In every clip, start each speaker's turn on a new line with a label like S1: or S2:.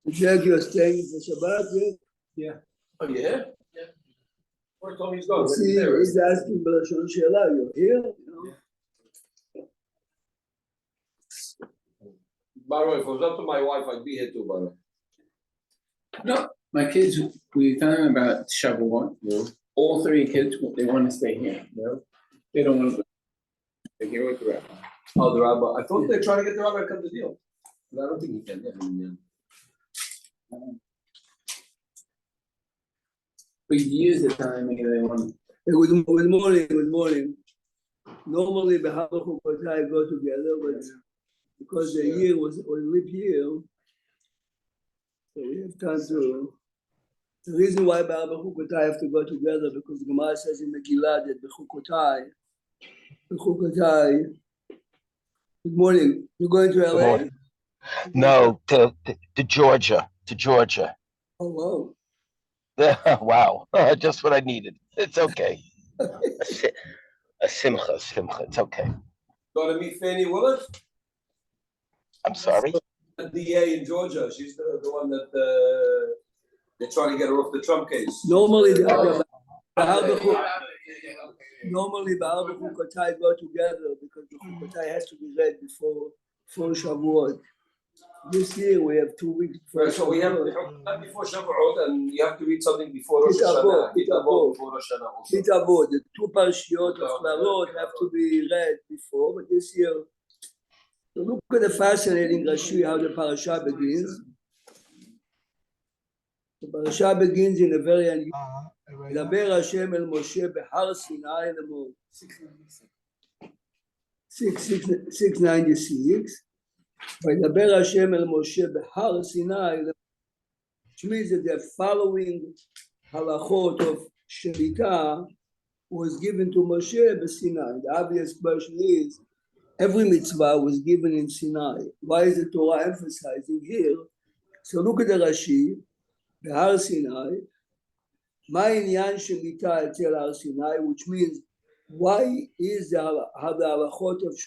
S1: Jack, you're staying for Shabbat, yeah?
S2: Yeah.
S3: Oh, yeah? Yeah. Where Tony's going?
S1: See, he's asking B'lashon She'elah, you're here, you know?
S3: By the way, if it was up to my wife, I'd be here too, by the way.
S2: No, my kids, we tell them about Shavuot.
S3: Yeah.
S2: All three kids, they want to stay here.
S3: Yeah.
S2: They don't want to go. They're here with the rabbi.
S3: Oh, the rabbi. I thought they're trying to get the rabbi to come to deal. But I don't think he can.
S2: For years at time, they want.
S1: Good morning, good morning. Normally, the Baruch Hu Kotai go together, but because the year was leap year, so we have time to. The reason why Baruch Hu Kotai have to go together because the Gemara says in Megillah that Bechukotai. Good morning. You going to LA?
S4: No, to Georgia. To Georgia.
S1: Oh wow.
S4: Wow, just what I needed. It's okay. A simcha. It's okay.
S3: Going to meet Fannie Willis?
S4: I'm sorry.
S3: The DA in Georgia. She's the one that they're trying to get her off the Trump case.
S1: Normally, Normally, Baruch Hu Kotai go together because the Kotai has to be read before Shavuot. This year we have 2 weeks before.
S3: Right, so we have before Shavuot, and you have to read something before Rosh Hashanah.
S1: Kitavot, the 2 parashiot of Clarot have to be read before, but this year, so look at the fascinating Rashi, how the parasha begins. The parasha begins in a very unusual. Daber Hashem el Moshe behar Sinai lemor. 696. Daber Hashem el Moshe behar Sinai, which means that the following halachot of Shemitah was given to Moshe b'Sinai. The obvious question is, every mitzvah was given in Sinai. Why is the Torah emphasizing here? So look at the Rashi, behar Sinai. My inyan Shemitah etzel Har Sinai, which means why is the halachot of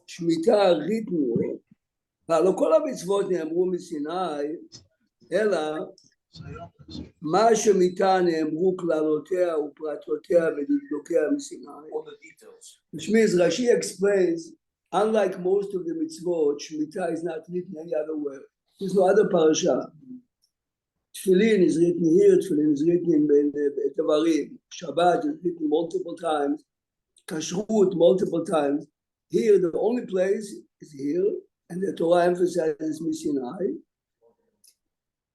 S1: Shemitah written? לא כל המצוות נאמרו מסיני, אלא מה שמיתה נאמרו כללותיה ופרטותיה ודקדוקיה מסיני. Which means Rashi explains, unlike most of the mitzvot, Shemitah is not written any other way. There's no other parasha. Tefillin is written here, Tefillin is written in Devarim, Shabbat is written multiple times, Kashrut multiple times. Here, the only place is here, and the Torah emphasizes Misinai.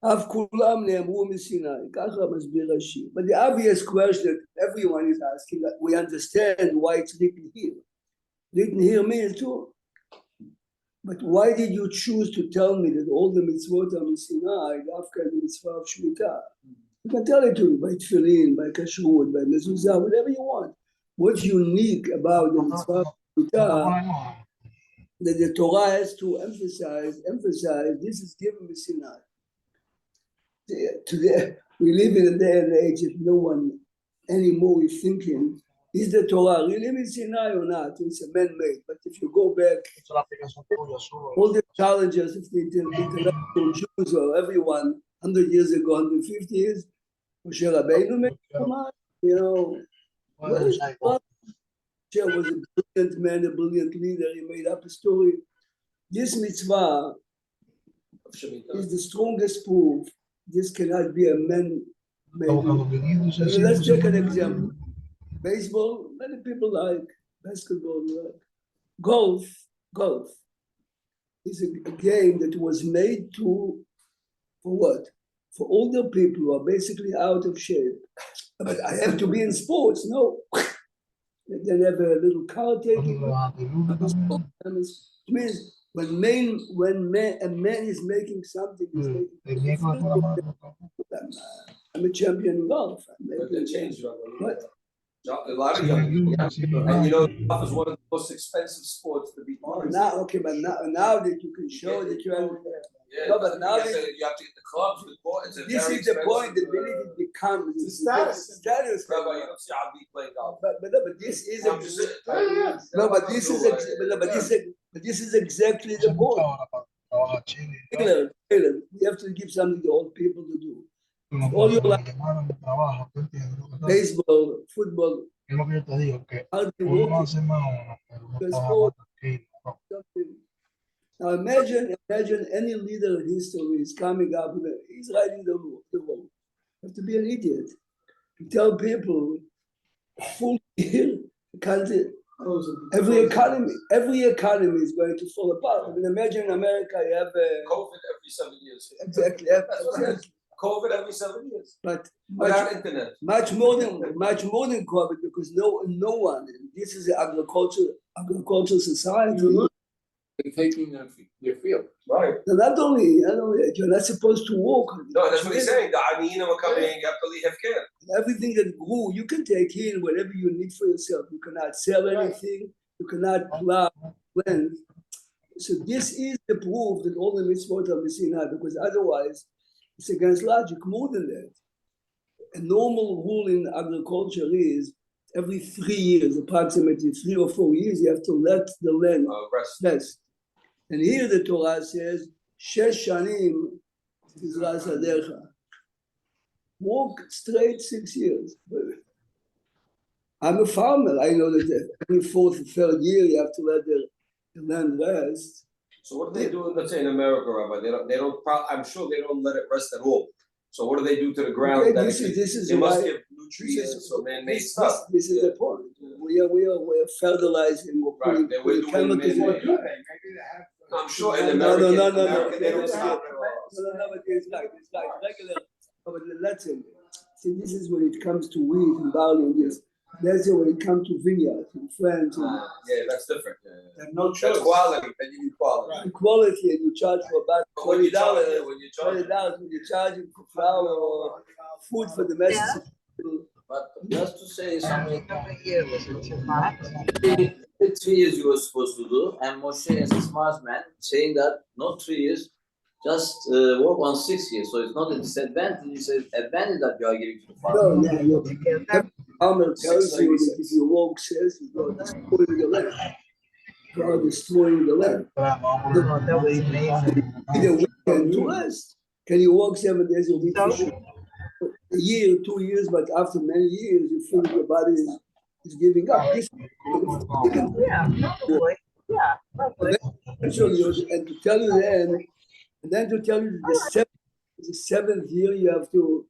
S1: Av kulam ne'amru Misinai. Kacha masbir Rashi. But the obvious question that everyone is asking, that we understand why it's written here. Written here means too. But why did you choose to tell me that all the mitzvot are Misinai, after the mitzvah of Shemitah? You can tell it to me by Tefillin, by Kashrut, by Mezuzah, whatever you want. What's unique about the mitzvah of Shemitah that the Torah has to emphasize this is given Misinai. Today, we live in a day and age that no one anymore is thinking, is the Torah really Misinai or not? It's a man-made. But if you go back, all the challenges of the intellectual Jews or everyone 100 years ago, 150 years, Moshe Rabbeinu made Torah, you know, Moshe was a brilliant man, a brilliant leader. He made up a story. This mitzvah is the strongest proof. This cannot be a man-made. Let's take an example. Baseball, many people like. Basketball, like. Golf is a game that was made for what? For older people who are basically out of shape. But I have to be in sports, no. They have a little car taking. It means when a man is making something, he's making I'm a champion in golf.
S3: They changed
S1: what?
S3: A lot of young people, and you know, golf is one of the most expensive sports to be playing.
S1: Now, okay, but now that you can show that you have.
S3: Yeah,
S1: no, but now
S3: you have to get the clubs.
S1: This is the point. The minute it becomes status.
S3: Rabbi, you don't see Abdi playing golf.
S1: But this is this is exactly the point. Taylor, You have to give something to old people to do.
S5: Tú no
S1: All
S5: puedes
S1: your
S5: hacer lo que manda mi trabajo, ¿tú entiendes lo que te digo?
S1: Baseball, football,
S5: Es lo que yo te digo, que
S1: hardly
S5: uno
S1: walking,
S5: hace más uno, pero uno
S1: Because
S5: trabaja
S1: all-
S5: más tranquilo, ¿no?
S1: something. Now imagine any leader in history is coming up with he's writing the road. You have to be an idiot to tell people full year country. Every economy is going to fall apart. I mean, imagine in America you have
S3: COVID every 7 years.
S1: exactly,
S3: COVID every 7 years.
S1: but
S3: Without internet.
S1: much more than COVID because no one. This is an agricultural society.
S2: They're taking their field.
S3: Right.
S1: And not only you're not supposed to walk.
S3: No, that's what he's saying. The Aniyim are coming in, you have to leave care.
S1: Everything that grew, you can take in whatever you need for yourself. You cannot sell anything. You cannot plow land. So this is the proof that all the mitzvot are missing out, because otherwise it's against logic. More than that, a normal rule in agriculture is every 3 years, approximately 3 or 4 years, you have to let the land rest. And here the Torah says, Shesh shanim tizras hadecha. Walk straight 6 years. I'm a farmer. I know that every 4th or 3rd year you have to let the land rest.
S3: So what do they do, let's say in America, Rabbi? I'm sure they don't let it rest at all. So what do they do to the ground?
S1: Okay,
S3: that
S1: this is
S3: they must
S1: why-
S3: give nutrients or man-made stuff.
S1: This is the point. We are fertilizing. We're
S3: Right,
S1: putting
S3: we're doing
S1: chemicals in
S3: man-made.
S1: it.
S3: I'm sure in
S1: No,
S3: America they don't stop it all.
S1: No, but it's like regular. But listen, see, this is when it comes to wheat and barley and this. That's when it comes to vineyard and France and
S3: Yeah, that's different.
S1: no
S3: That's quality, then you need quality.
S1: and quality, and you charge for about
S3: But when you charge,
S1: $20.
S3: when you charge,
S1: $20 when you're charging for flour or food for the masses.
S6: But just to say something,
S7: Every year was it too hot?
S6: 3 years you were supposed to do, and Moshe as a smart man saying that not 3 years, just work on 6 years. So it's not a disadvantage, it's an advantage that you are giving to the farmer.
S1: No, farmer tells you that if you walk says you are destroying the land. You are destroying the land.
S7: That was amazing.
S1: In a weekend to rest. Can you walk 7 days a week? For sure. A year, 2 years, but after many years, you feel your body is giving up. This,
S7: Yeah, probably. Yeah, probably.
S1: eventually, and to tell you then, and then to tell you the seventh year you have to.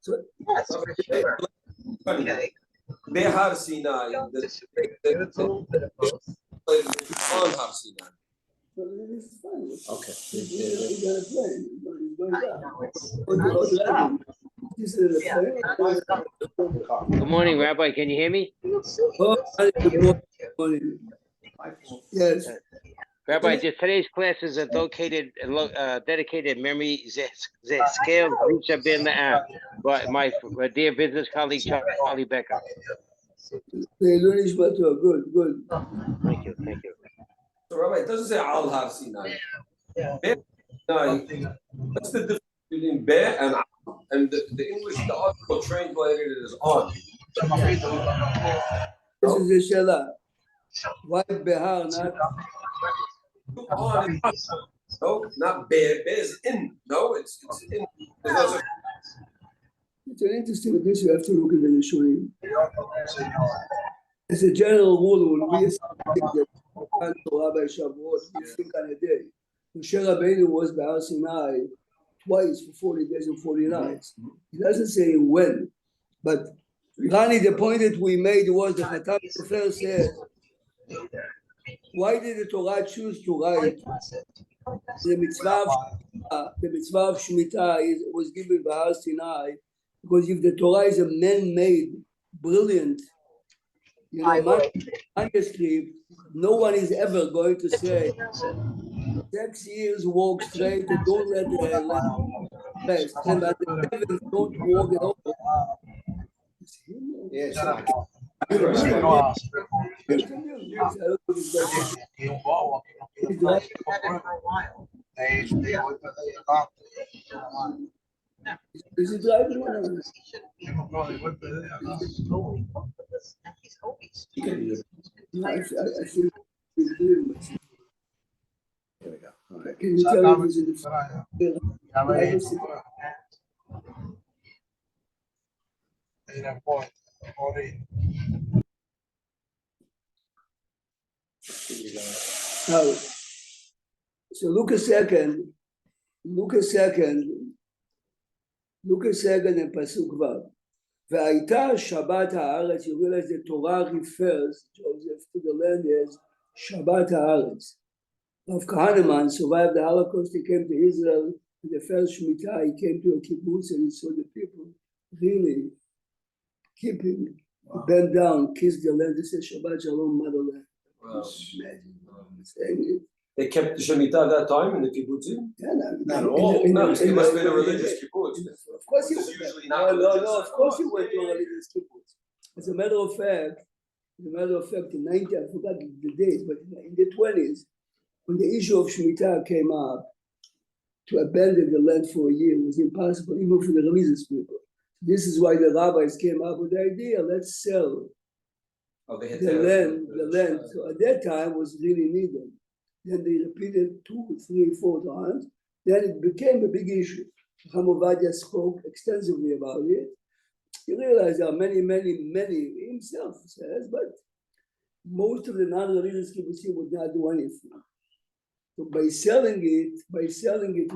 S1: So
S7: Yes, for sure. Okay.
S3: Behar Sinai,
S7: It's a little bit of both.
S3: on Har Sinai.
S1: so this is fine.
S6: Okay.
S1: He's gonna play. He's going
S7: I
S1: down.
S7: know it's.
S1: This is
S7: Yeah.
S8: Good morning, Rabbi. Can you hear me?
S1: Oh, good morning. Yes.
S8: Rabbi, just today's classes are dedicated in memory Zeskel Risha Ben Le'am, but my dear business colleague Charlie Becker.
S1: They learn Ishmael. Good, good.
S8: Thank you, thank you.
S3: So Rabbi, it doesn't say Al Har Sinai. Be'er Sinai, what's the difference between Be'er and Al? And the English, the article translated it as on.
S1: This is the Shelah. Why Behar, not
S3: On is on. No, not Be'er. Be'er is in. No, it's in. There's no such-
S1: It's an interesting this you have to look at the Rishonim. As a general rule, when we think that Rabbi Shavuot, we think on a day. Moshe Rabbeinu was Behar Sinai twice for 40 days and 40 nights. He doesn't say when, but Rani, the point that we made was that Hatam Sofer said, why did the Torah choose to write the mitzvah of Shemitah was given by Har Sinai? Because if the Torah is a man-made, brilliant, manuscript, no one is ever going to say 6 years walk straight and don't let the land rest. And at the heavens don't walk at all.
S3: Yes.
S1: Is it driving or not? No, I feel he's doing it. There we go. All right. Can Can you tell me if it's in the
S5: Ya me
S1: Bible?
S5: Mira, point. Ori.
S1: Now, so look a second and Pasuk Vav. והייתה שבת הארץ, you realize the Torah refers, Joseph, to the land as Shabbat haaretz. Rav Kahneman survived the Holocaust. He came to Israel. In the first Shemitah, he came to a kibbutz and he saw the people really keeping, bend down, kiss the land. They said, Shabbat Shalom, motherland. Saying
S3: They kept the Shemitah that time in the kibbutzim?
S1: yeah,
S2: Not all.
S3: No, it must have been a religious kibbutz.
S1: Of course you
S3: It's
S1: went.
S3: usually not religious.
S1: No, of course you went to a religious kibbutz. As a matter of fact, in 90, I forgot the dates, but in the 20s, when the issue of Shemitah came up, to abandon the land for a year was impossible, even for the religious people. This is why the rabbis came up with the idea, let's sell
S3: Oh, they had
S1: the land. So at that time was really needed. Then they repeated 2, 3, 4 times. Then it became a big issue. Hamovadia spoke extensively about it. He realized there are many, himself says, but most of the non-religious kibbutzim would not do anything. So by selling it,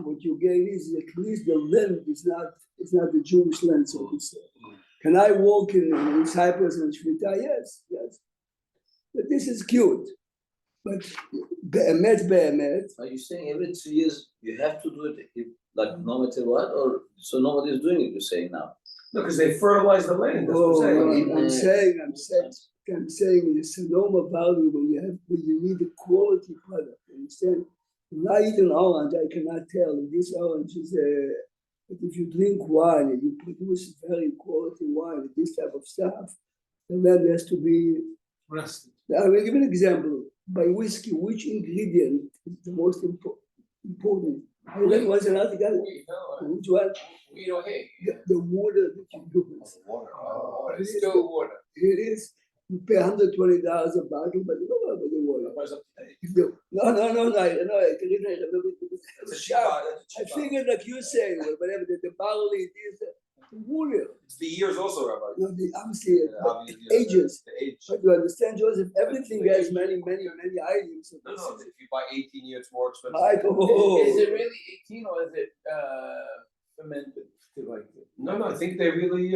S1: what you gain is at least the land is not the Jewish land, so to say. Can I walk in Cyprus and Shmita? Yes. But this is cute. But be'emet.
S6: Are you saying every 2 years you have to do it, like no matter what, or so nobody is doing it? You're saying now?
S3: No, because they fertilize the land. That's what I'm saying.
S1: I'm saying it's a normal value when you need a quality product. Understand? When I eat an orange, I cannot tell if this orange is but if you drink wine and you produce very quality wine with this type of stuff, the land has to be
S2: Rested.
S1: I will give you an example. By whiskey, which ingredient is the most important? I read once an article. Which one?
S2: We don't hate.
S1: The water that you use.
S2: Water. It's still water.
S1: It is. You pay $120 a bottle, but you don't know about the water. No. I remember.
S3: It's a shot.
S1: I figured like you say, whatever the barley is, the water.
S3: It's the years also, Rabbi.
S1: No, obviously, ages.
S3: The age.
S1: But you understand, Joseph, everything has many items.
S3: No. If you buy 18 years, it's more expensive.
S2: Is it really 18 or is it fermented?
S3: No. I think they really.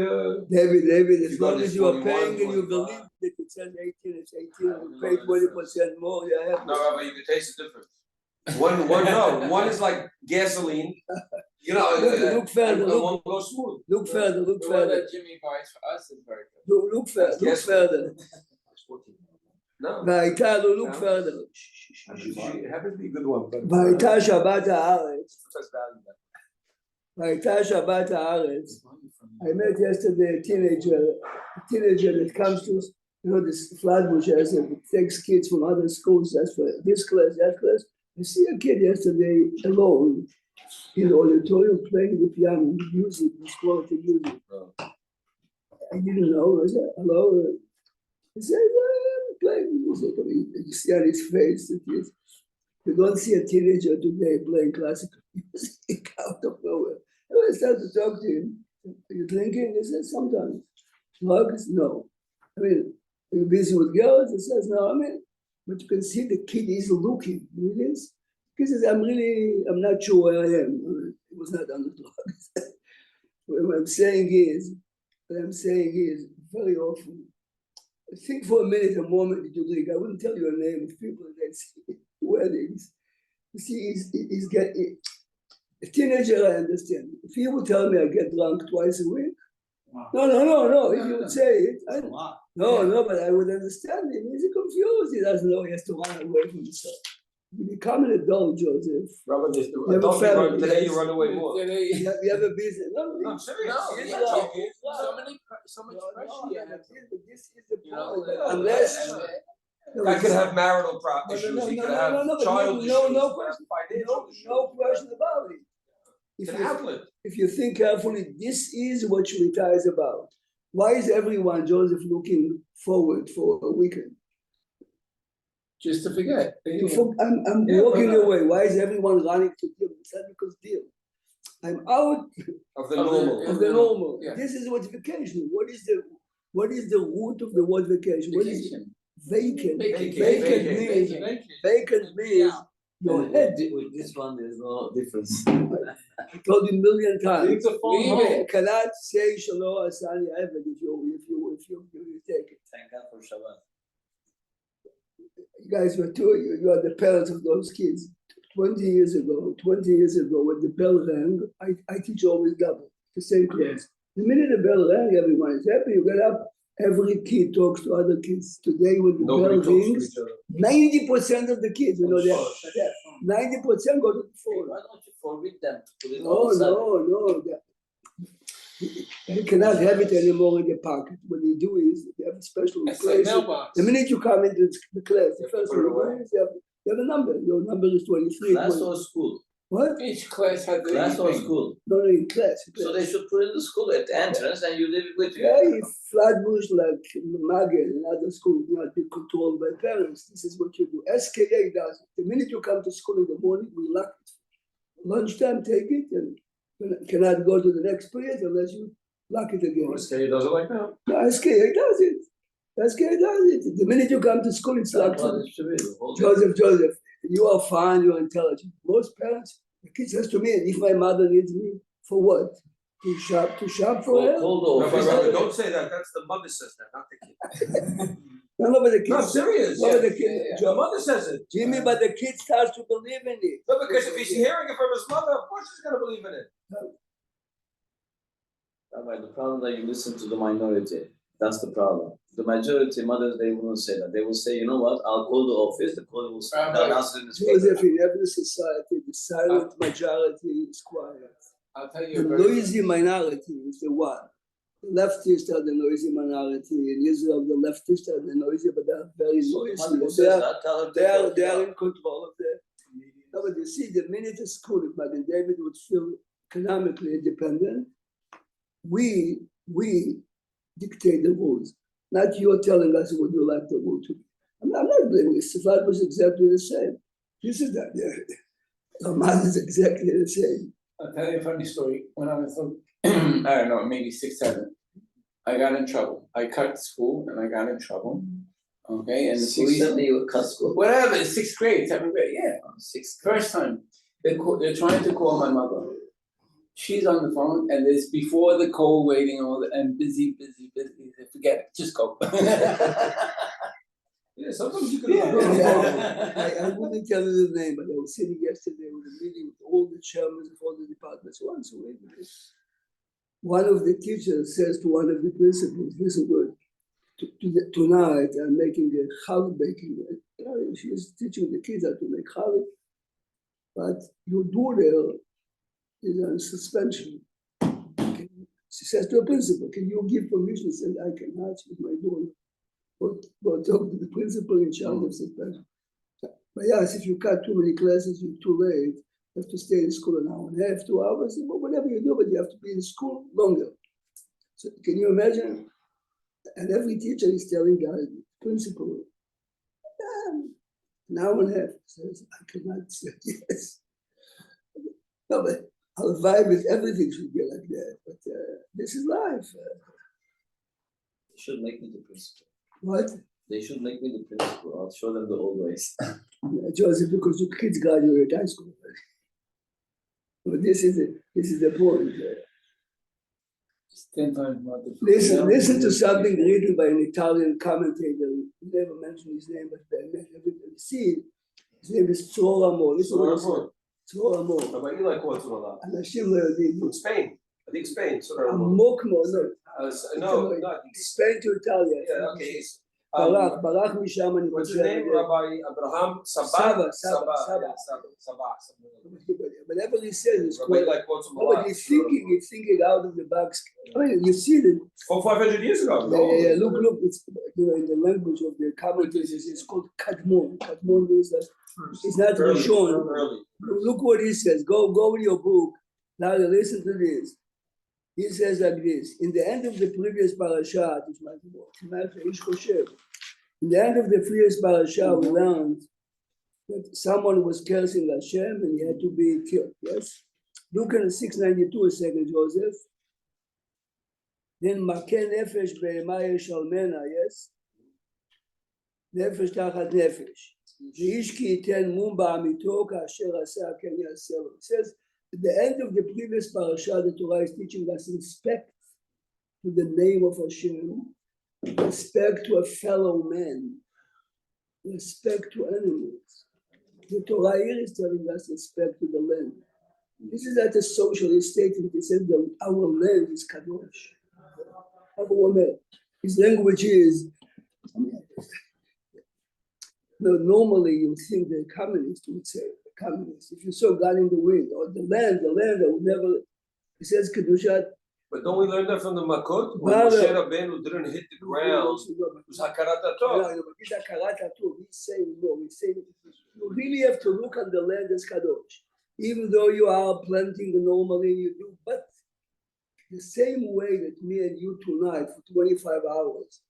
S1: David, as
S3: You got
S1: long
S3: this
S1: as you are
S3: 21,
S1: paying and you
S3: 25.
S1: believe that it says 18, it's 18, you pay 20% more, you have.
S3: No, Rabbi, you can taste the difference. One is like gasoline. You know,
S1: Look further,
S3: and one goes smooth.
S1: Look further.
S2: The one that Jimmy buys for us is very good.
S1: Look further.
S3: No.
S1: והייתה לו, look further.
S3: It happens to be a good one. But
S1: והייתה שבת הארץ.
S3: That's value.
S1: והייתה שבת הארץ. I met yesterday a teenager that comes to, this Flatbush as it takes kids from other schools, that's for this class, that class. I see a kid yesterday alone in the auditorium playing the piano, music, this quality music. I didn't know, I said, hello. He said, I'm playing music. I mean, you see on his face that you don't see a teenager today playing classical music out of nowhere. And I started to talk to him. Are you drinking? He said, sometimes. Drugs? No. I mean, are you busy with girls? He says, no. I mean, but you can see the kid is looking. It is. He says, I'm not sure where I am. It was not on the drugs. What I'm saying is, very often, think for a minute, a moment that you drink. I wouldn't tell you a name of people that see weddings. You see, he's getting a teenager. I understand. If he would tell me I get drunk twice a week, no. If you would say it, no, but I would understand him. He's confused. He doesn't know he has to run away from himself. You become an adult, Joseph.
S3: Robert,
S1: You have a family.
S3: today you run away more.
S1: You have a business. No,
S3: I'm serious.
S2: No,
S3: He's
S2: yeah.
S3: not joking.
S2: So much pressure.
S1: but this is the
S2: You know,
S1: point. Unless
S3: I could have marital issues.
S1: No,
S3: He
S1: no,
S3: could
S1: no,
S3: have
S1: no, no, but
S3: child issues.
S1: no
S3: he could
S1: question.
S3: have financial issues.
S1: No question about it.
S3: It's an outlet.
S1: If you think carefully, this is what Shemitah is about. Why is everyone, Joseph, looking forward for a weekend?
S2: just to forget.
S1: I'm
S3: Yeah,
S1: walking
S3: but,
S1: away. Why is everyone running to deal? It's not because deal. I'm out
S3: Of the
S2: Of the-
S3: normal.
S1: of the normal.
S2: Yeah.
S1: This is what vacation. What is the root of the word vacation? What is
S2: Vacation.
S1: vacant?
S2: Vacant.
S1: Vacant means your
S6: And
S1: head.
S6: with this one, there's no difference.
S1: I told you a million times.
S2: Leave the phone
S1: You
S2: home.
S1: cannot say Shalom Asani Eved if you take it.
S6: Thank God for Shabbat.
S1: You guys were you are the parents of those kids. 20 years ago, when the bell rang, I teach always double, the same class. The minute the bell rang, everyone is happy. You get up, every kid talks to other kids. Today, when the
S3: Nobody
S1: bell
S3: talks to
S1: rings,
S3: each other.
S1: 90% of the kids, you know, that 90% go to the phone.
S6: Why don't you forbid them to put it
S1: No,
S6: outside?
S1: no. You cannot have it anymore in the pocket. What they do is they have a special
S2: It's like
S1: place.
S2: mailbox.
S1: The minute you come into the class, the
S3: You have to
S1: first
S3: put it
S1: thing you
S3: away.
S1: do is you have a number. Your number is 23.
S6: Class or school?
S1: What?
S2: Each class has their
S6: Class or
S2: thing.
S6: school?
S1: No, in class.
S6: So they should put it in the school at the entrance and you leave it with you.
S1: Yeah, if Flatbush, like Magen and other schools, not be controlled by parents, this is what you do. SKA does it. The minute you come to school in the morning, we lock it. Lunchtime, take it and you cannot go to the next period unless you lock it again.
S3: SK does it like that.
S1: No, SKA does it. SKA does it. The minute you come to school, it's locked.
S6: Well, it should be the whole day.
S1: Joseph, you are fine, you're intelligent. Most parents, the kid says to me, if my mother needs me, for what? To shop for her?
S6: Call the
S3: No,
S6: office.
S3: but don't say that. That's the mother says that, not the kid.
S1: No, but the kid.
S3: No, I'm serious.
S1: No, but the
S3: Yeah,
S1: kid.
S3: The mother says it.
S1: Jimmy, but the kid starts to believe in it.
S3: No, because if he's hearing it from his mother, of course he's gonna believe in it.
S6: Rabbi, the problem that you listen to the minority. That's the problem. The majority mothers, they won't say that. They will say, you know what, I'll call the office, the call will
S2: Rabbi,
S6: answer in the speaker.
S1: Joseph, in every society, the silent majority is quiet.
S2: I'll tell
S1: The
S2: you a very
S1: noisy minority is the one. The leftists are the noisy minority. In Israel, the leftists are the noisy, but they're very
S6: So the mother who
S1: noisy.
S6: says that, tell her to
S1: They are in control of the. No, but you see, the minute the school, if Magen David would feel economically independent, we dictate the rules. Not you're telling us what you like the rule to be. I'm not blaming it. Sifat was exactly the same. This is that. Hamas is exactly the same.
S2: I'll tell you a funny story. When I was, I don't know, maybe 6, 7, I got in trouble. I cut school and I got in trouble. Okay, and the police,
S6: 6, 7, you cut school.
S2: whatever, 6th grade, 7th grade, yeah.
S6: 6.
S2: First time, they're trying to call my mother. She's on the phone and it's before the call waiting and busy. Forget it, just go.
S3: Yeah, sometimes you can.
S1: I wouldn't tell you the name, but I was sitting yesterday with a meeting with all the chairmen of all the departments once a week. One of the teachers says to one of the principals, listen good, tonight I'm making a challah baking. She's teaching the kids how to make challah, but your daughter is on suspension. She says to a principal, can you give permission? She said, I cannot, she's my daughter. But talk to the principal in charge of suspension. But yes, if you cut too many classes, you're too late. You have to stay in school an hour and a half, 2 hours, but whatever you do, but you have to be in school longer. So can you imagine? And every teacher is telling the principal, an hour and a half. Says, I cannot say yes. No, but I'll vibe with everything should be like that. But this is life.
S6: They should make me the principal.
S1: What?
S6: They should make me the principal. I'll show them the old ways.
S1: Joseph, because your kids graduate high school. But this is the point.
S2: 10 times more.
S1: Listen to something written by an Italian commentator. Never mentioned his name, but everybody see it. His name is Tzoramo. Listen what he said. Tzoramo.
S3: But you like what's all that?
S1: Anashim lo yodim.
S3: Spain. I think Spain. Sort of.
S1: Amok mo, no.
S3: No, not
S1: Spain to Italia.
S3: Yeah, okay.
S1: Barach Misham and
S3: What's his name? Rabbi Abraham Sabah.
S1: Sabah. Whatever he says is
S3: Rabbi
S1: correct.
S3: like what's
S1: No, but he's thinking out of the box. I mean, you see it.
S3: 500 years ago.
S1: Yeah. Look, it's in the language of the commentators, it's called Kadmon. Kadmon means that it's not Rishon.
S3: Early.
S1: Look what he says. Go with your book. Now listen to this. He says like this, in the end of the previous parashat, In the end of the previous parasha, we learned that someone was cursing Hashem and he had to be killed. Yes. Look at 692 a second, Joseph. Then Makeh Nefesh Be'emaya Shalmena, yes? Nefesh Tachat Nefesh. V'ish ki yiten mum ba'amito ka'asher asa ken yaseh lo. It says, at the end of the previous parasha, the Torah is teaching us respect to the name of Hashem, respect to a fellow man, respect to animals. The Torah here is telling us respect to the land. This is not a socialist statement. It says that our land is kadosh. His language is, normally you would think the communist would say, the communist, if you saw God in the wind, or the land that would never, it says Kedushat.
S3: But don't we learn that from the Makot? When Moshe Rabbeinu didn't hit the ground, it was Hakarat HaTov.
S1: It's Hakarat HaTov. He's saying no. He's saying you really have to look on the land as kadosh. Even though you are planting normally, you do, but the same way that me and you tonight for 25 hours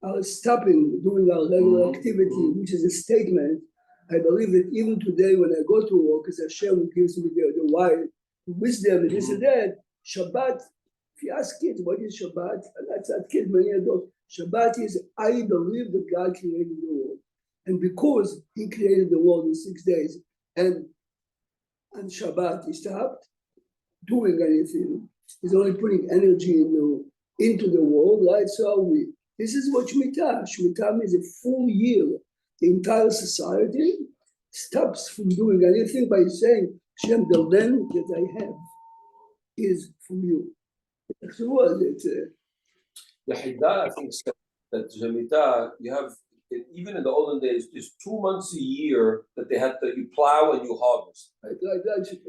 S1: are stopping doing our regular activity, which is a statement. I believe that even today when I go to work, as Hashem who gives me the wise wisdom and this and that, Shabbat, if you ask kids, what is Shabbat? And that's not kids, many adults. Shabbat is, I believe that God created the world. And because he created the world in 6 days, and on Shabbat he stopped doing anything, he's only putting energy into the world, right? So this is what Shemitah. Shemitah means a full year. The entire society stops from doing anything by saying, Shem, the land that I have is from you. So what is it?
S3: The Hida, I think, said that Shemitah, you have, even in the olden days, there's 2 months a year that they had to, you plow and you harvest.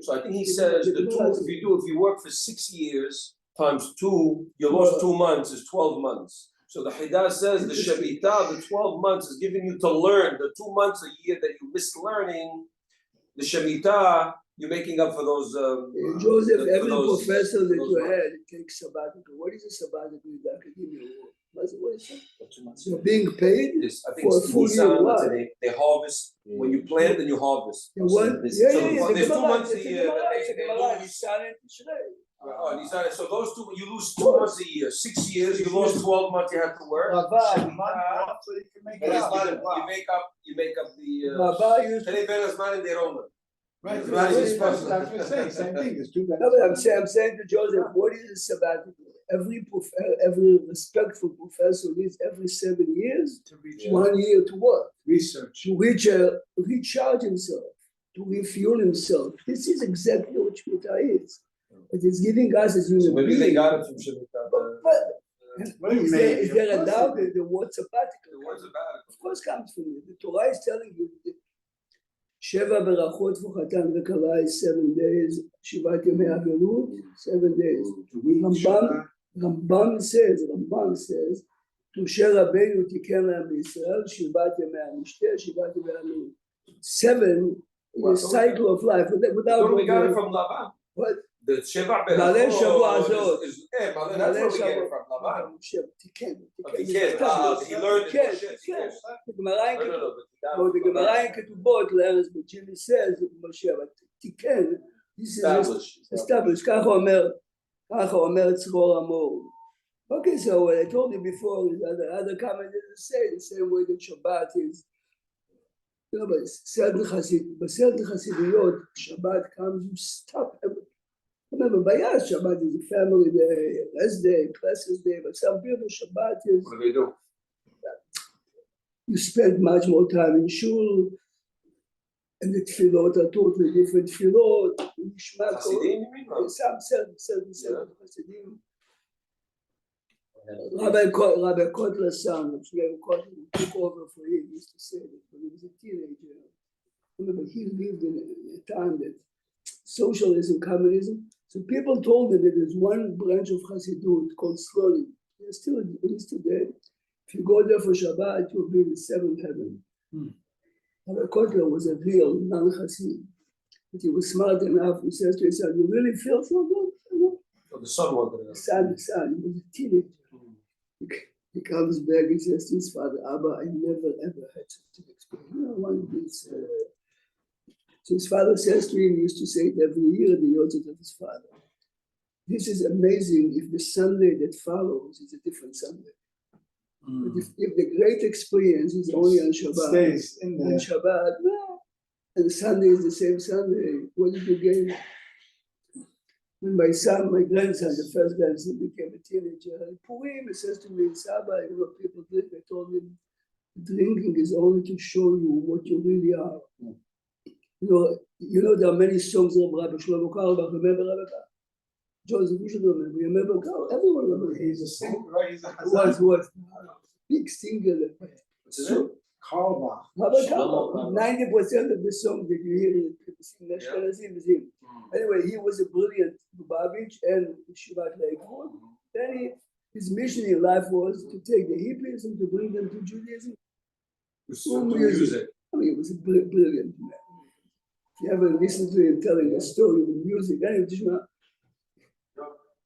S3: So I think he says, if you work for 6 years times 2, you lost 2 months, is 12 months. So the Hida says the Shemitah, the 12 months is giving you to learn. The 2 months a year that you missed learning, the Shemitah, you're making up for those.
S1: Joseph, every professor that you had takes sabbatical. What is a sabbatical in the academia world? What is it? So being paid for a full year.
S3: They harvest when you plant and you harvest.
S1: There's
S3: 2 months a year. So those 2, you lose 2 months a year. 6 years, you lost 12 months. You have to work. You make up the. Today, Benazman in their own.
S5: Right, that's what I'm saying, same thing, there's 2
S1: No, but I'm saying to Joseph, what is a sabbatical? Every respectful professor needs every 7 years, 1 year to work.
S5: Research.
S1: To recharge himself, to refuel himself. This is exactly what Shemitah is. It is giving us as human
S3: Maybe
S1: beings.
S3: they got it from Shemitah.
S1: Is there a doubt that the word sabbatical?
S3: The word sabbatical.
S1: Of course comes from you. The Torah is telling you that Sheva berachot for Chatan v'Kala is 7 days. Shivat Yomei Averut, 7 days. Rambam says, to Moshe Rabbeinu tiken lahem b'Yisrael, Shivat Yomei HaMishteh, Shivat Yomei HaMilut. 7 is a cycle of life. Without
S3: we got it from Laban.
S1: What?
S3: The Sheva
S1: Maleh Shavua
S3: Berachot
S1: Azot.
S3: is that's where we get it from Laban. He learned it.
S1: The Gemara in Ketubot, Jimmy says, Moshe, but Tiken, this is established. Kach Omer Tzror Amor. Okay, so what I told you before, other commentators say the same way that Shabbat is. You know, but certain Hasidiyot, Shabbat comes, you stop everything. Remember, Bayas, Shabbat is a family day, rest day, classes day, but some people, Shabbat is.
S3: What do they do?
S1: You spend much more time in shul, and the tefillot are totally different tefillot.
S3: Hasidim, you mean?
S1: Some Hasidim. Rabbi Kotler's son, Kotler took over for him, used to say that when he was a teenager. Remember, he lived in a time that socialism, communism. So people told him that there's one branch of Hasidut called Slonim. He's still there. If you go there for Shabbat, you'll be in the 7th heaven. Rabbi Kotler was a real non-Hasid. But he was smart enough. He says to his son, you really feel so good?
S3: The son wanted it.
S1: The son, he was a teenager. He comes back, he says to his father, Abba, I never ever had such an experience. One of these, so his father says to him, he used to say it every year, the Yozet of his father. This is amazing if the Sunday that follows is a different Sunday. But if the great experience is only on Shabbat,
S5: Stays in
S1: on
S5: there.
S1: Shabbat, and Sunday is the same Sunday, what did you gain? When my son, my grandson, the first grandson became a teenager, Purim, he says to me, Saba, you know, people drink. I told him, drinking is only to show you what you really are. You know, there are many songs of Rabbi Shlomo Carlebach. Remember Rabbi Carlebach? Joseph, you should remember. You remember Carlebach? Everyone remembers.
S5: He's a singer, right? He's a
S1: Was big singer. So,
S5: Carlebach.
S1: Rabbi
S6: Shlomo
S1: Carlebach, 90% of the songs that you hear in people sing Ashkenazim is him. Anyway, he was a brilliant Lubavitch and Shivat Leikon. Then his mission in life was to take the hippies and to bring them to Judaism.
S3: Music.
S1: I mean, he was a brilliant man. If you ever listen to him telling a story with music, then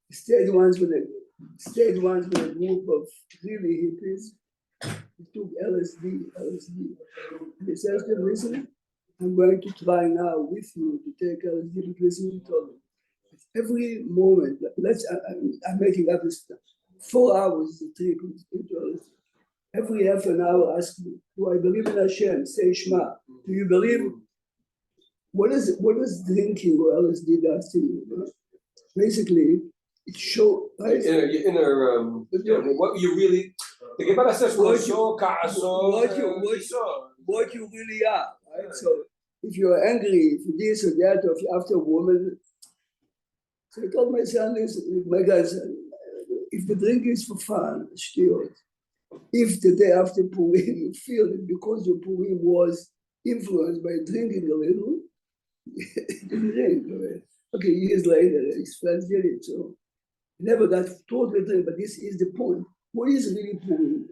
S1: he stayed once with a group of really hippies. He took LSD. And he says to them, listen, I'm going to try now with you to take LSD, but listen, he told me. Every moment, I'm making up this stuff. 4 hours to trip into LSD. Every half an hour, ask me, do I believe in Hashem? Say Shema. Do you believe? What does drinking or LSD does to you? Basically, it shows. Right?
S3: What you really. The Gemara says,
S1: What you really are. Right? So if you're angry, if this or that, or if you're after a woman. So I told my son, my grandson, if the drink is for fun, shtiyot. If the day after Purim you feel that because your Purim was influenced by drinking a little, it didn't drink. Okay, years later, his friends did it, so he never got totally drink, but this is the point. What is really Purim?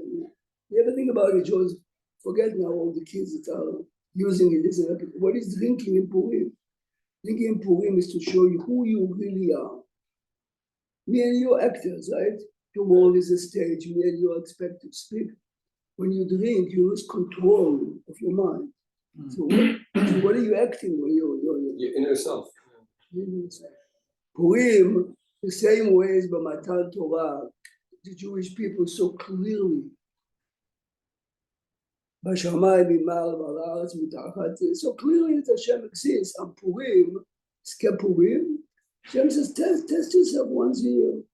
S1: You ever think about it, Joseph? Forget now all the kids that are using it. What is drinking in Purim? Drinking in Purim is to show you who you really are. Me and you are actors, right? The world is a stage, me and you are expected to speak. When you drink, you lose control of your mind. So what are you acting when you're
S3: your inner self?
S1: Purim, the same way as by Matan Torah, the Jewish people so clearly. So clearly that Hashem exists. And Purim, Skep Purim, Hashem says, test yourself once a year.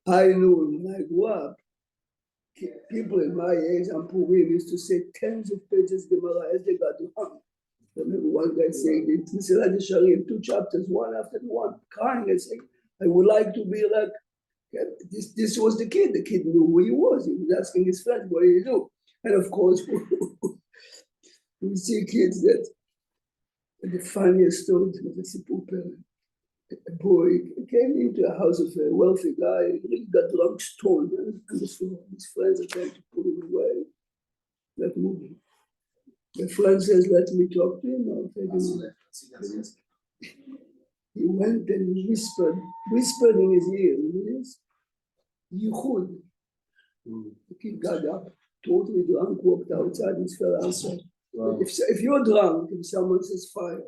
S1: I knew when I grew up, people in my age on Purim used to say tens of pages Gemara as they got to hung. I remember one guy saying in Mesilat Yesharim, 2 chapters, one after the one, crying and saying, I would like to be like, this was the kid. The kid knew who he was. He was asking his friends, what do you do? And of course, we see kids that, the funniest story was a simple parent. A boy came into a house of a wealthy guy, he got drunk, stoned, and his friends are trying to pull him away. That movie. The friend says, let me talk to him. I'll take him away. He went and he whispered in his ear, Yichud. The kid got up, totally drunk, walked outside and fell outside. Wow. If you're drunk, if someone says fire,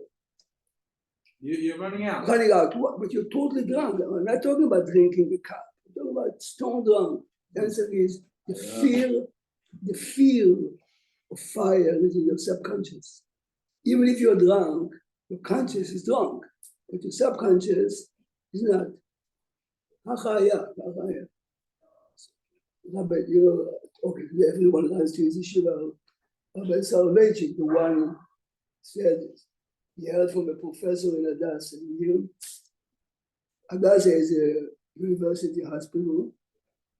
S5: You're running out.
S1: Running out, but you're totally drunk. I'm not talking about drinking the cup. I'm talking about stone drunk. The answer is the fear of fire is in your subconscious. Even if you're drunk, your conscious is drunk, but your subconscious is not. Rabbi, okay, everyone has to use Yeshiva. Rabbi Soloveitchik, the one said, he heard from a professor in Hadassah. Hadassah is a university hospital.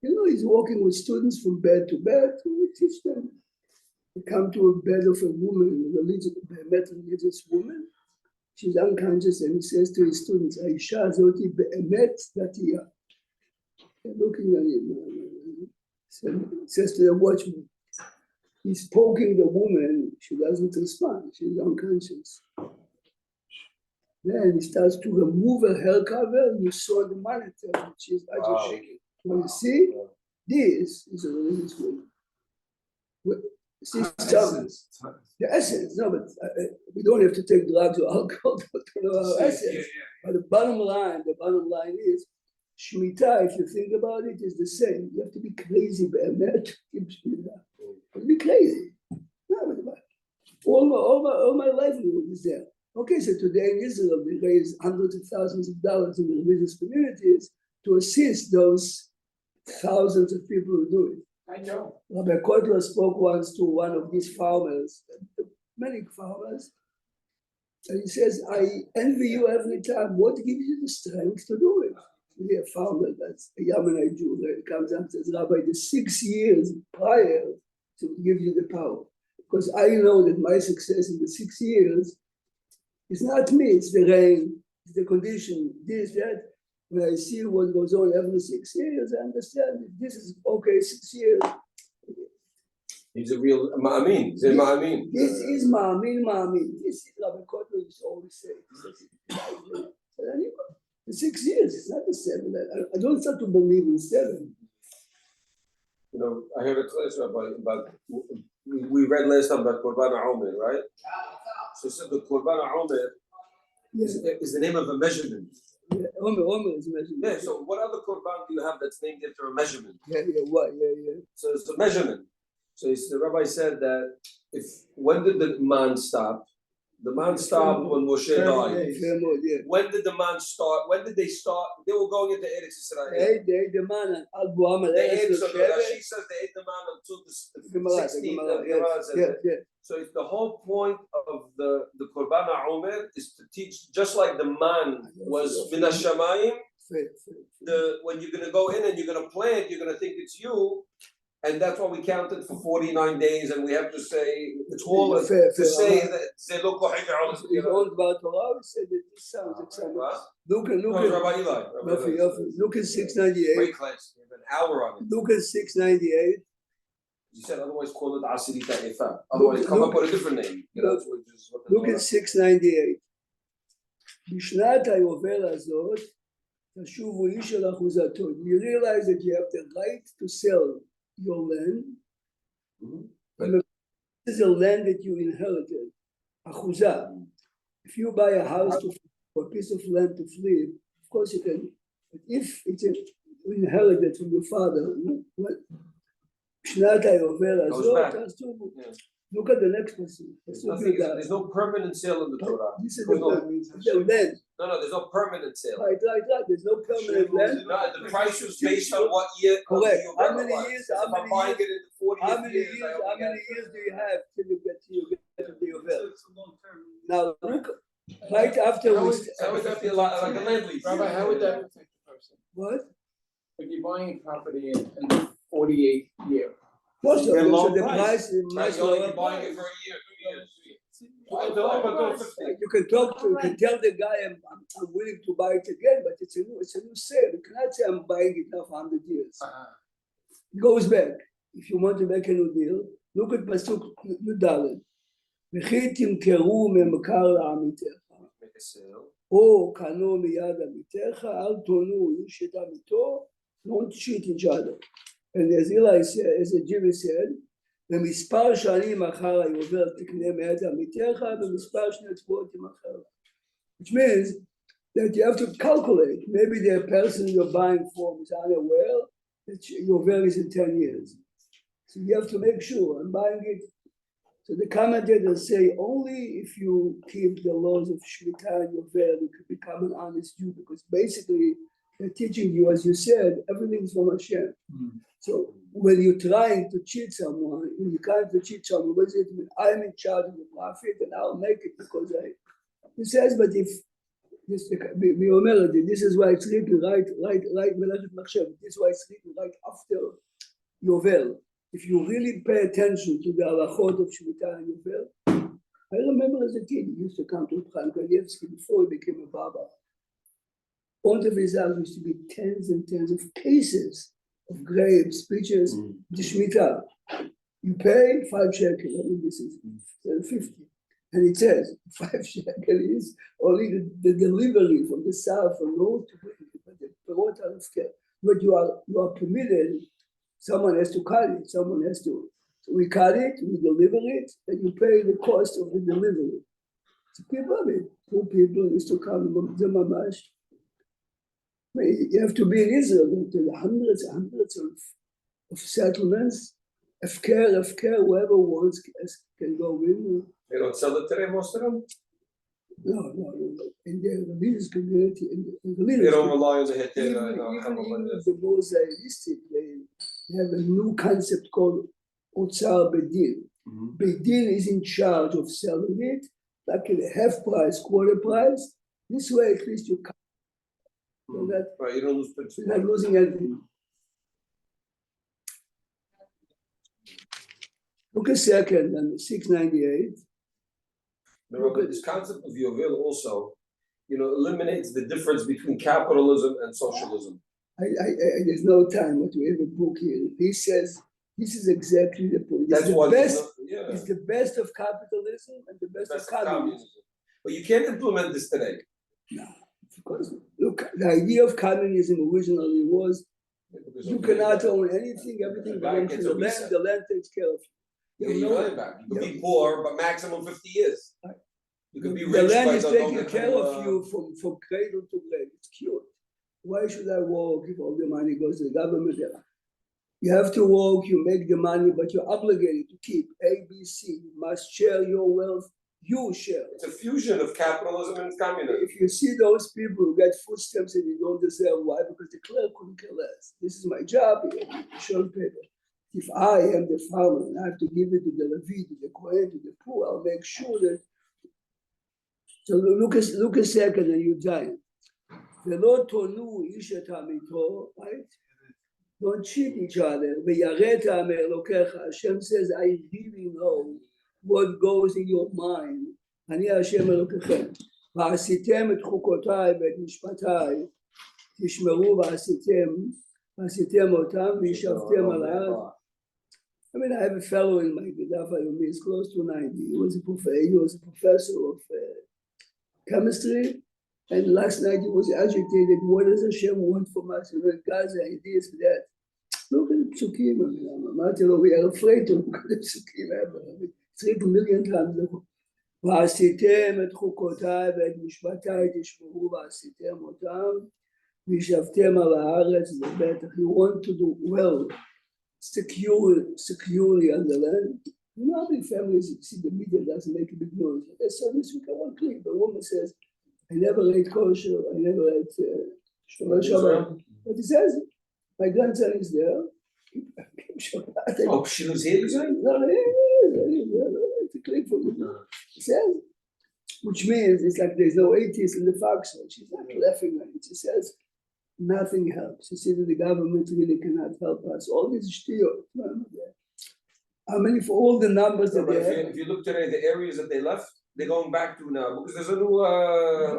S1: He's working with students from bed to bed to teach them. They come to a bed of a woman, a religious woman. She's unconscious, and he says to his students, Aisha Zoti be'emet datiya. They're looking at him. Says to the watchman, he's poking the woman, she doesn't respond, she's unconscious. Then he starts to remove her hair cover, and you saw the monitor, she's actually shaking. When you see, this is a religious group. See, the essence, no, but we don't have to take drugs or alcohol to know our essence. But the bottom line is, Shemitah, if you think about it, is the same. You have to be crazy, Be'emet, to keep Shemitah. You have to be crazy. No, but all my livelihood is there. Okay, so today in Israel, we raise hundreds of thousands of dollars in the religious communities to assist those thousands of people who do it.
S2: I know.
S1: Rabbi Kotler spoke once to one of these farmers, many farmers, and he says, I envy you every time. What gives you the strength to do it? Really a farmer, that's a Yemenite Jew, that comes up and says, Rabbi, the 6 years prior to give you the power. Because I know that my success in the 6 years is not me, it's the rain, it's the condition, this, that. When I see what goes on every 6 years, I understand that this is okay, 6 years.
S3: He's a real ma'amin. He's a ma'amin.
S1: This is ma'amin. This is Rabbi Kotler used to always say. The 6 years, it's not the 7. I don't start to believe in 7.
S3: You know, I heard a class about we read last time about Korban HaOmer, right? So it said the Korban HaOmer is the name of a measurement.
S1: Yeah, Omer is measurement.
S3: Yeah, so what other Korban do you have that's named after a measurement?
S1: Yeah, what? Yeah.
S3: So it's a measurement. So the rabbi said that when did the man stop? The man stopped when Moshe died.
S1: Yeah.
S3: When did the man start? When did they start? They were going into Eretz Yisrael.
S1: They ate the man and Al Bu'amal.
S3: They ate, so Rashi says they ate the man until the 16th.
S1: Yeah.
S3: So it's the whole point of the Korban HaOmer is to teach, just like the man was Min HaShamayim, when you're going to go in and you're going to plant, you're going to think it's you. And that's why we counted for 49 days, and we have to say it's all to say that they look like
S1: he's owned about Torah. He said that this sounds exciting. Look at
S3: Rabbi Eli.
S1: Look at 698.
S3: Great class. We have an hour on it.
S1: Look at 698.
S3: You said otherwise call it Asirita Efa. Otherwise come up with a different name.
S1: Look at 698. בשנת היובל הזאת, תשובו איש אל אחוזתו. You realize that you have the right to sell your land. This is a land that you inherited. Achuzah. If you buy a house or a piece of land to flip, of course you can. But if it's inherited from your father, בשנת היובל הזאת, look at the next person.
S3: There's no permanent sale in the Torah.
S1: This is the land.
S3: No, there's no permanent sale.
S1: Right. There's no permanent land.
S3: No, the price was based on what year.
S1: Correct. How many years?
S3: How many years
S1: do you have till you get to the Yovel? Now look, right after
S2: How would that be like a land lease? Rabbi, how would that affect the person?
S1: What?
S2: If you're buying a property in the 48th year.
S1: Also,
S3: long
S1: the
S3: price.
S1: price is much
S3: You're
S1: lower.
S3: only buying it for a year, 2 years.
S1: You can tell the guy I'm willing to buy it again, but it's a new sale. You cannot say I'm buying it now for 100 years. It goes back. If you want to make a new deal, look at Pasuk Yudaled. וכי תמכרו ממכר לעמיתך, או קנו מיד עמיתך, אל תונו איש את עמיתו, don't cheat each other. And as Eli said, as Jimmy said, במספר שנים אחר היובל תקנה מיד עמיתך, במספר שנות שבועות תמכר. Which means that you have to calculate. Maybe the person you're buying from is unaware that yovel is in 10 years. So you have to make sure I'm buying it. So the commentators say only if you keep the laws of Shemitah and Yovel, you can become an honest Jew, because basically they're teaching you, as you said, everything's from Hashem. So when you're trying to cheat someone, you can't cheat someone. What does it mean? I'm in charge of the profit and I'll make it because he says, but if this is why it's written right, this is why it's written right after Yovel. If you really pay attention to the halachot of Shemitah and Yovel, I remember as a kid, he used to come to Chaim Kanievsky before he became a Baba. Point of his house used to be tens and tens of cases of grapes, peaches, the Shemitah. You pay 5 shekels, I mean this is 50. And it says 5 shekels is only the delivery from the south, from north to west, but the perot are scared. but you are permitted, someone has to cut it, so we cut it, we deliver it, and you pay the cost of the delivery. So people, poor people used to come to the mamash. You have to be in Israel, there are hundreds of settlements. Afker, whoever wants can go in.
S3: They don't sell it today, most of them?
S1: No, in the religious community,
S3: They don't rely on the
S1: even
S3: Hetera, no, come up like this.
S1: the more Zionistic, they have a new concept called Otsar Bedin.
S3: Mhm.
S1: Bedin is in charge of selling it, like at a half price, quarter price. This way, at least you can't. So that
S3: Right, you don't lose
S1: you're not
S3: principal.
S1: losing anything. Look a second, on 698.
S3: Remember, this concept of Yovel also, eliminates the difference between capitalism and socialism.
S1: There's no time, but we have a book here. He says this is exactly the point.
S3: That's why
S1: It's
S3: there's
S1: the best of capitalism and the best of
S3: best
S1: communism.
S3: But you can't implement this today.
S1: Because look, the idea of communism originally was
S3: Because
S1: you
S3: of
S1: cannot
S3: the-
S1: own anything, everything
S3: The guy
S1: belongs to
S3: gets
S1: the
S3: a
S1: land,
S3: reset.
S1: the land takes care of
S3: You
S1: you.
S3: get
S1: You
S3: your
S1: know,
S3: money back. You could
S1: yeah.
S3: be poor, but maximum 50 years.
S1: Right.
S3: You could be
S1: the
S3: rich,
S1: land
S3: but
S1: is
S3: don't
S1: taking
S3: get
S1: care
S3: no,
S1: of you from cradle to grave. It's cute. Why should I work if all the money goes to the government? You have to work, you make the money, but you're obligated to keep A, B, C. You must share your wealth, you share.
S3: It's a fusion of capitalism and communism.
S1: If you see those people who get food stamps and you don't deserve, why? Because the clerk couldn't care less. This is my job, show paper. If I am the farmer and I have to give it to the Levite, to the Kohen, to the poor, I'll make sure that. So look a second and you giant. Velo tonu ish et hamito, right? Don't cheat each other. Ve'yaret ha'amer elokecha. Hashem says, I really know what goes in your mind. אני השם אלוקיכם. ועשיתם את חוקותיי ואת משפטיי, תשמרו ועשיתם אותם וישבתם על הארץ. I mean, I have a fellow in my Gedaf Ayumi, he's close to 90. He was a professor of chemistry, and last night he was agitated. What does Hashem want from us? God's ideas for that. Look at the psukim. I mean, we are afraid to look at the psukim ever. I mean, 3 million times. ועשיתם את חוקותיי ואת משפטיי תשמרו ועשיתם אותם וישבתם על הארץ ובטח you want to do well securely on the land. You know how many families you see the media doesn't make a big noise. So this week I want clean. The woman says, I never ate kosher, I never ate Shabbat. But he says, my grandson is there.
S3: Oh, she was here,
S1: It's a click for you. He says, which means it's like there's no atheist in the foxhole. She's not laughing at it. She says, nothing helps. She said that the government really cannot help us. All these shtiyot. I mean, for all the numbers that they have.
S3: If you look today, the areas that they left, they're going back to now because there's a new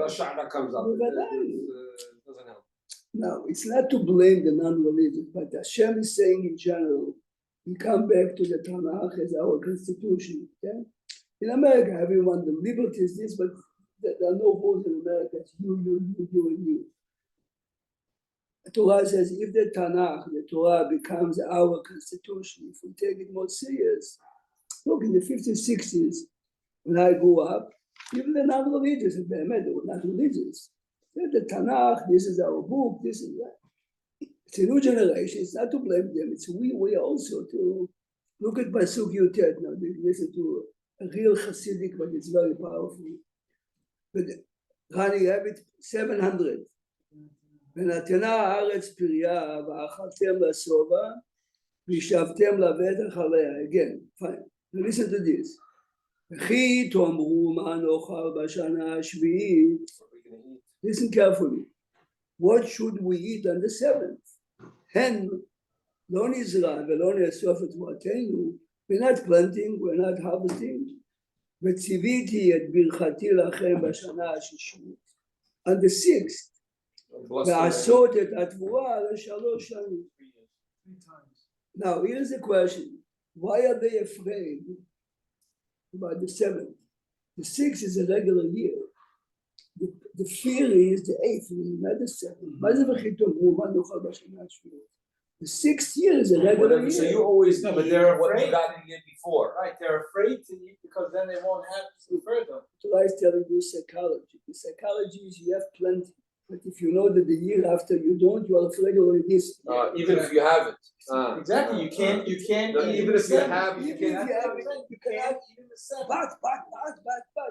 S3: Rasha that comes up. It doesn't help.
S1: No, it's not to blame the non-religious, but Hashem is saying in general, we come back to the Tanakh as our constitution. Okay? In America, everyone, the liberty is this, but there are no rules in America. It's you, and you. The Torah says if the Tanakh, the Torah becomes our constitution, if we take it more serious. Look, in the 50s, 60s, when I grew up, even the non-religious, they were not religious. The Tanakh, this is our book, this is that. It's a new generation, it's not to blame them, it's we also to look at Pasuk Yutet now, listen to a real Hasidic, but it's very powerful. But Rani, you have it 700. ונתנה הארץ פריה ואכלתם לשובע וישבתם לבטח עליה. Again, fine. Now listen to this. וכי תאמרו מה נאכל בשנה השביעית. Listen carefully. What should we eat on the 7th? הן לא נזרע ולא נאסוף את תבואתנו. We're not planting, we're not harvesting. וציוויתי את ברכתי לכם בשנה השישית. On the 6th. לעשות את התבואה ל3 שנים. Now here's the question. Why are they afraid about the 7th? The 6th is a regular year. The fear is the 8th, not the 7th. מה זה וכי תאמרו מה נאכל בשנה השביעית? The 6th year is a regular
S3: Whatever, so
S1: year.
S3: you always
S5: No, but
S3: eat
S5: they're
S3: what you
S5: afraid.
S3: got the year before.
S5: Right, they're afraid to eat because then they won't have to further.
S1: Torah is telling you psychology. The psychology is you have plenty, but if you know that the year after you don't, you are afraid already this.
S3: Even if you have it.
S5: Exactly, you can't
S3: No,
S5: eat
S3: even
S5: in
S3: if you
S5: the
S3: have,
S5: seven.
S3: you
S1: Even
S3: can't.
S1: if you have it, you cannot.
S5: eat in the seven.
S1: But.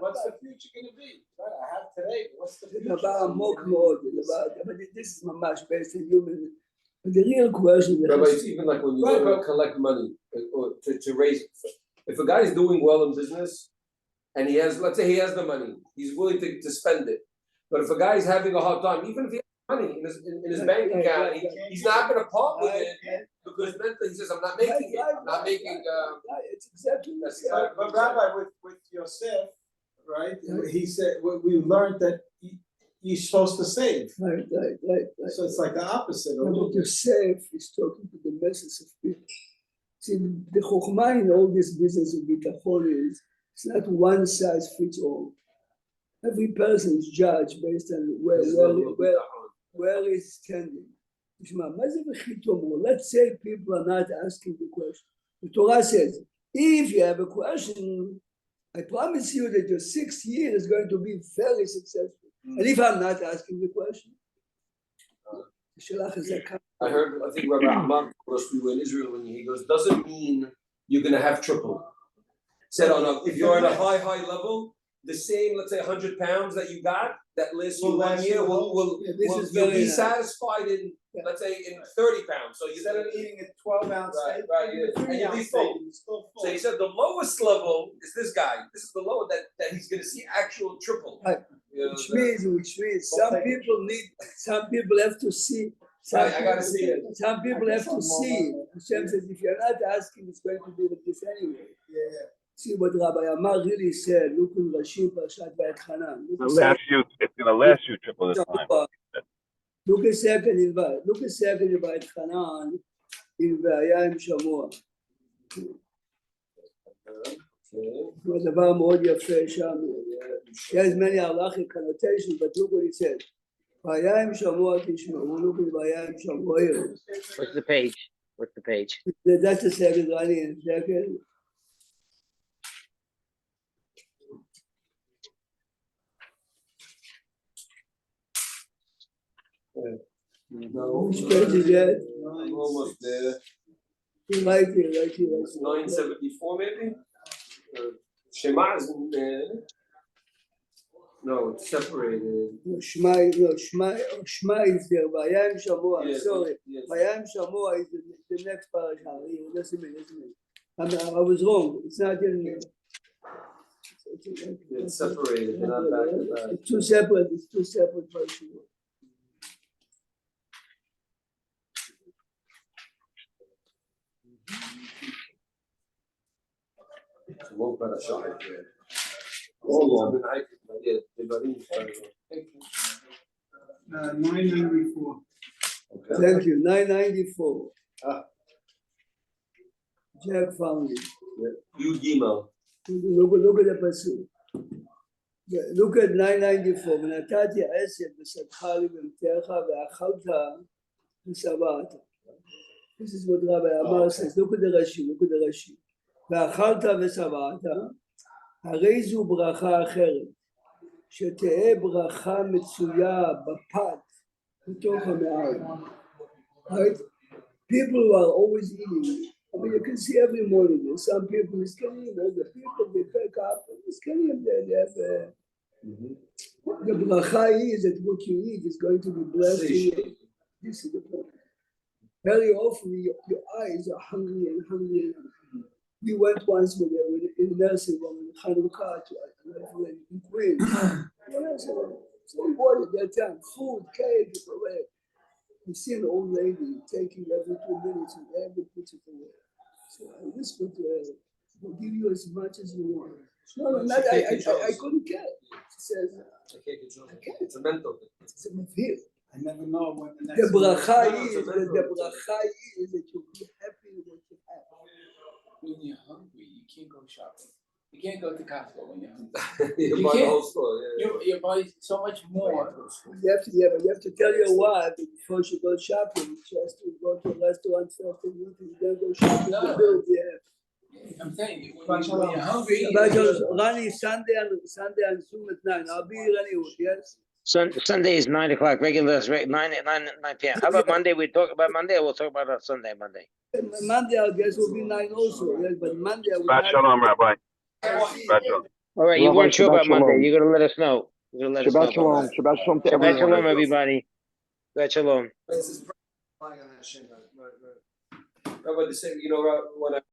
S5: What's the future gonna be? Right, I have today, but what's the
S1: זה
S5: future?
S1: דבר עמוק מאוד, זה דבר, but this is ממש based on human. But the real question is,
S3: Rabbi, it's even like when you
S5: Right,
S3: go to
S5: but-
S3: collect money or to raise, if a guy is doing well in business and he has, let's say he has the money, he's willing to spend it. But if a guy is having a hard time, even if he has money in his bank
S1: Right,
S3: account,
S1: right.
S3: he's not gonna part with
S1: Right,
S3: it
S1: right.
S3: because mentally he says, I'm not making it, I'm not making,
S1: It's exactly the
S3: that's-
S1: same.
S5: But Rabbi, with Yosef, right, he said, we learned that you're supposed to save.
S1: Right.
S5: So it's like the opposite a
S1: But
S5: little bit.
S1: Yosef is talking to the masses of people. See, the chokhmah in all this business of bitachon is, it's not one size fits all. Every person is judged based on where he's standing. תשמע, מה זה וכי תאמרו? Let's say people are not asking the question. The Torah says, if you have a question, I promise you that your 6th year is going to be very successful. And if I'm not asking the question,
S3: I heard, I think Rabbi Ahmad told us we were in Israel when he goes, doesn't mean you're gonna have triple. Said if you're at a high level, the same, let's say 100 pounds that you got, that lasts you
S5: Will
S3: 1
S5: last
S3: year,
S5: you
S3: will
S1: Yeah, this is
S3: you'll
S1: very
S3: be
S1: nice.
S3: satisfied in,
S1: Yeah.
S3: let's say, in 30 pounds, so you
S5: Instead of eating a 12-ounce
S3: Right,
S5: steak,
S3: right,
S5: eat a
S3: yeah. And you'll be
S5: 3-ounce
S3: full.
S5: steak, you're still full.
S3: So he said the lowest level is this guy. This is the lower that he's gonna see actual triple.
S1: Right.
S3: You know,
S1: which means some people have to see.
S3: Right, I gotta see it.
S1: Some people have to see. Hashem says, if you're not asking, it's going to be like this anyway.
S5: Yeah.
S1: See what Rabbi Amar really said, look in Rashi Parashat Vayet Hanan.
S4: It's gonna last you triple this time.
S1: Look a second in Vayet Hanan, in והיה עם שמוע. זה דבר מאוד יפה שם. There's many halachic connotations, but look what he said. והיה עם שמוע תשמעו, look at והיה עם שמוע.
S8: What's the page? What's the page?
S1: That's a second, Rani, in a second.
S3: No,
S1: Which page is that?
S3: I'm almost there.
S1: Right here.
S3: 974 maybe? Shema is in there. No, it's separated.
S1: Shema is there. והיה עם שמוע,
S3: Yes,
S1: sorry.
S3: yes.
S1: והיה עם שמוע is the next parasha. Listen to me. I was wrong. It's not in here.
S3: It's separated, they're not back to back.
S1: It's two separate versions.
S3: It's a long parasha right there. All long. Yeah, Devarim is
S5: 994.
S3: okay.
S1: Thank you. 994.
S5: Ah.
S1: Jack found it.
S3: Yud Gimel.
S1: Look at the pasuk. Look at 994. ונתתי עשב בשדך לבהמתך ואכלת ושבעת. This is what Rabbi Amar says. Look at the Rashi. ואכלת ושבעת, הרי זו ברכה אחרת, שתהא ברכה מצויה בפת בתוך המערה. Right? People who are always eating, I mean, you can see every morning, there's some people is getting, the people they pick up, it's getting there, they have the bracha is that what you eat is going to be blessed to you. This is the point. Very often your eyes are hungry and hungry. We went once with in the nursing home in Chanukah in Queens. So we wanted that time, food, cake, away. You see an old lady taking every 2 minutes and every puts it away. So I whispered to her, we'll give you as much as you want. No, not, I couldn't get it. She says, I can't.
S3: It's a mental thing.
S1: It's a mafia.
S5: I never know when the next
S1: The bracha
S3: No, it's a
S1: is
S3: mental
S1: that you'll be happy with what you have.
S5: When you're hungry, you can't go shopping.
S2: You can't go to Costco when you're hungry.
S3: You
S2: You
S3: buy the
S2: can't-
S3: whole store, yeah.
S2: You buy so much more.
S1: But you have to tell your wife that before she goes shopping, she has to go to a restaurant first and then go shopping the
S2: No.
S1: bill, yeah.
S2: I'm telling you, when you're hungry.
S1: But Ronnie, Sunday and Zoom at 9. I'll be here anyway, yes?
S8: Sunday is 9 o'clock, regular, 9 p.m. How about Monday? We talk about Monday, or we'll talk about Sunday, Monday?
S1: Monday, I guess, will be 9 also, yes, but Monday I will
S4: Shabbat
S1: not.
S4: shalom, Rabbi. Shabbat shalom.
S8: All right, you
S9: Rabbi,
S8: weren't sure
S9: Shabbat
S8: about Monday.
S9: shalom.
S8: You're gonna let us know. You're gonna let us know
S9: Shabbat
S8: about
S9: shalom.
S8: that.
S9: Shabbat shalom to
S8: Shabbat
S9: everyone.
S8: shalom, everybody. Shabbat shalom.
S3: Rabbi, the same, when I